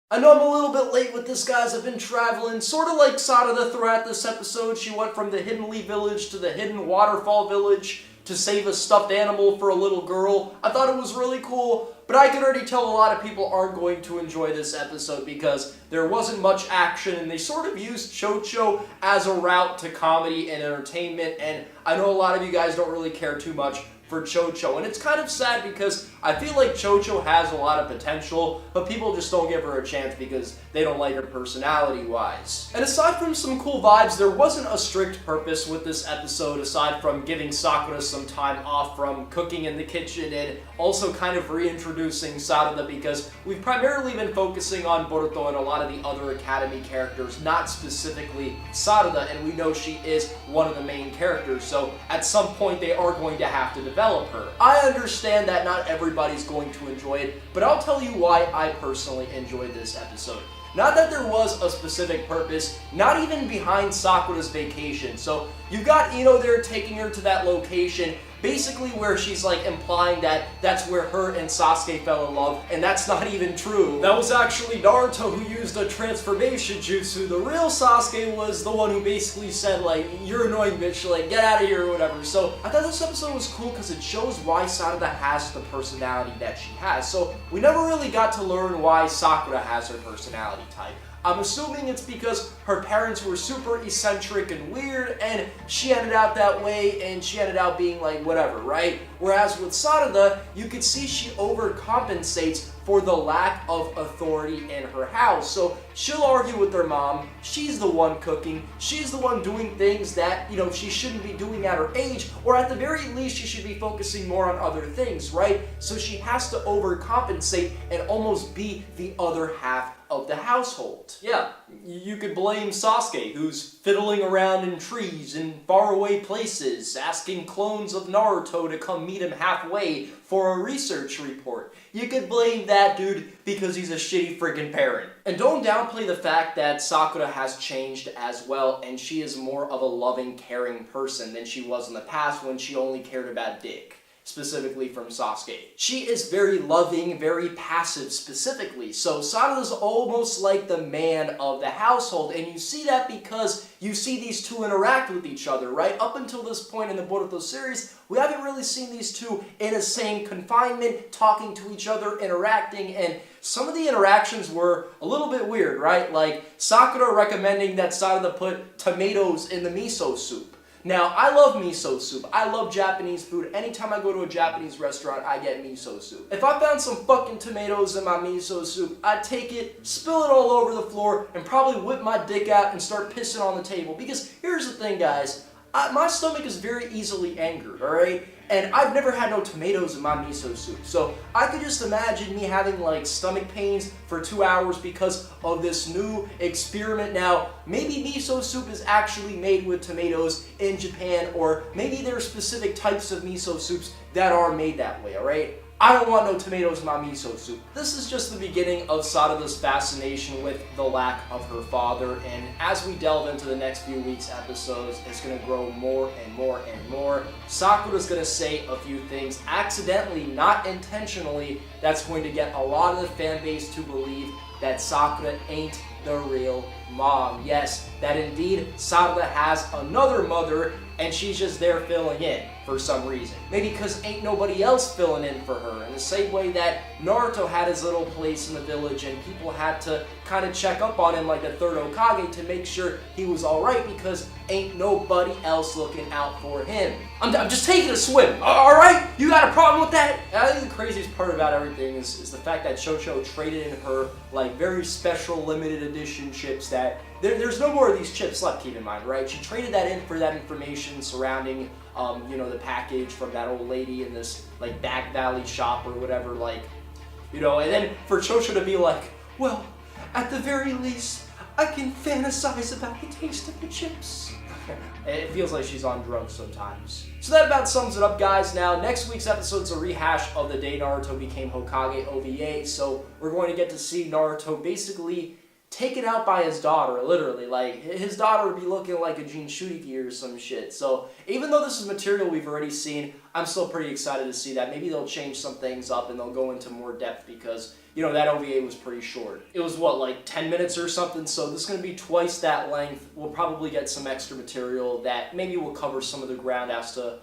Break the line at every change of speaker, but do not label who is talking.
I know I'm a little bit late with this, guys. I've been traveling, sort of like Sarada throughout this episode. She went from the Hidden Leaf Village to the Hidden Waterfall Village to save a stuffed animal for a little girl. I thought it was really cool, but I could already tell a lot of people aren't going to enjoy this episode because there wasn't much action, and they sort of used Chocho as a route to comedy and entertainment, and I know a lot of you guys don't really care too much for Chocho, and it's kind of sad because I feel like Chocho has a lot of potential, but people just don't give her a chance because they don't like her personality-wise. And aside from some cool vibes, there wasn't a strict purpose with this episode aside from giving Sakura some time off from cooking in the kitchen and also kind of reintroducing Sarada, because we've primarily been focusing on Boruto and a lot of the other Academy characters, not specifically Sarada, and we know she is one of the main characters, so at some point they are going to have to develop her. I understand that not everybody's going to enjoy it, but I'll tell you why I personally enjoyed this episode. Not that there was a specific purpose, not even behind Sakura's vacation. So you've got Ino there taking her to that location, basically where she's like implying that that's where her and Sasuke fell in love, and that's not even true. That was actually Naruto who used a transformation jutsu. The real Sasuke was the one who basically said like, you're annoying bitch, like get out of here or whatever. So I thought this episode was cool because it shows why Sarada has the personality that she has. So we never really got to learn why Sakura has her personality type. I'm assuming it's because her parents were super eccentric and weird, and she ended out that way, and she ended out being like whatever, right? Whereas with Sarada, you could see she overcompensates for the lack of authority in her house. So she'll argue with her mom, she's the one cooking, she's the one doing things that, she shouldn't be doing at her age, or at the very least she should be focusing more on other things, right? So she has to overcompensate and almost be the other half of the household. Yeah, you could blame Sasuke, who's fiddling around in trees in faraway places, asking clones of Naruto to come meet him halfway for a research report. You could blame that dude because he's a shitty freaking parent. And don't downplay the fact that Sakura has changed as well, and she is more of a loving, caring person than she was in the past when she only cared about dick. Specifically from Sasuke. She is very loving, very passive specifically, so Sarada's almost like the man of the household, and you see that because you see these two interact with each other, right? Up until this point in the Boruto series, we haven't really seen these two in a same confinement, talking to each other, interacting, and some of the interactions were a little bit weird, right? Like Sakura recommending that Sarada put tomatoes in the miso soup. Now, I love miso soup. I love Japanese food. Anytime I go to a Japanese restaurant, I get miso soup. If I found some fucking tomatoes in my miso soup, I'd take it, spill it all over the floor, and probably whip my dick out and start pissing on the table. Because here's the thing, guys. My stomach is very easily angered, alright? And I've never had no tomatoes in my miso soup. So I could just imagine me having like stomach pains for 2 hours because of this new experiment. Now, maybe miso soup is actually made with tomatoes in Japan, or maybe there are specific types of miso soups that are made that way, alright? I don't want no tomatoes in my miso soup. This is just the beginning of Sarada's fascination with the lack of her father, and as we delve into the next few weeks' episodes, it's going to grow more and more and more. Sakura's going to say a few things, accidentally, not intentionally, that's going to get a lot of the fan base to believe that Sakura ain't the real mom. Yes, that indeed Sarada has another mother, and she's just there filling in for some reason. Maybe because ain't nobody else filling in for her, in the same way that Naruto had his little place in the village and people had to kind of check up on him like the third Hokage to make sure he was alright because ain't nobody else looking out for him. I'm just taking a swim, alright? You got a problem with that? And I think the craziest part about everything is the fact that Chocho traded in her like very special limited edition chips that there's no more of these chips left, keep in mind, right? She traded that in for that information surrounding the package from that old lady in this, like, Back Valley shop or whatever, like, and then for Chocho to be like, well, at the very least, I can fantasize about the taste of the chips. It feels like she's on drugs sometimes. So that about sums it up, guys. Now, next week's episode's a rehash of the day Naruto became Hokage OVA, so we're going to get to see Naruto basically taken out by his daughter, literally. Like, his daughter would be looking like a Jinchuriki or some shit. So, even though this is material we've already seen, I'm still pretty excited to see that. Maybe they'll change some things up and they'll go into more depth because, you know, that OVA was pretty short. It was, what, like 10 minutes or something? So this is going to be twice that length. We'll probably get some extra material that maybe will cover some of the ground as to